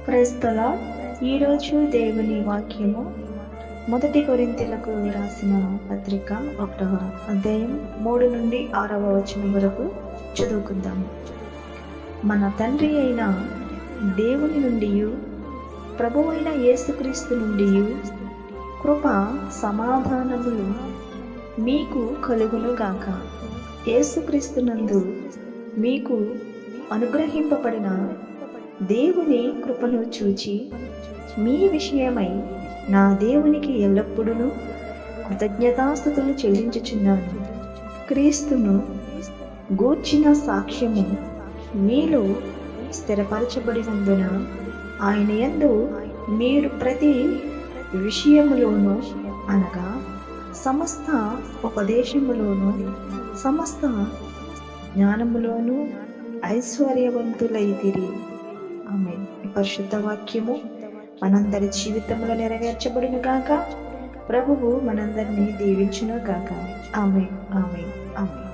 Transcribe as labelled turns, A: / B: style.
A: Praise the lord. ఈరోజు దేవుని వాక్యము 1 కొరింథీయులకు రాసిన పత్రిక 1వ అధ్యాయం 3 నుండి 6వ వచనం వరకు చదువుకుందాము. మన తండ్రి అయిన దేవుని నుండి, ప్రభువైన యేసుక్రీస్తు నుండి కృప సమాధానములు మీకు కలుగును గాక. యేసుక్రీస్తునందు మీకు అనుగ్రహింపబడిన దేవుని కృపను చూచి మీ విషయమై నా దేవునికి ఎల్లప్పుడూ కృతజ్ఞతాస్తుతులు చెల్లించుచున్నాను. క్రీస్తును గూర్చిన సాక్ష్యము మీలో స్థిరపరచబడినందున ఆయన యందు మీరు ప్రతి విషయములోనూ, అనగా సమస్త ఉపదేశములోను, సమస్త జ్ఞానములోను ఐశ్వర్యవంతులైతిరి. ఆమేన్. ఈ పరిశుద్ధ వాక్యము మనందరి జీవితంలో నెరవేర్చబడును గాక. ప్రభువు మనందరినీ దీవించును గాక. ఆమేన్, ఆమేన్, ఆమేన్.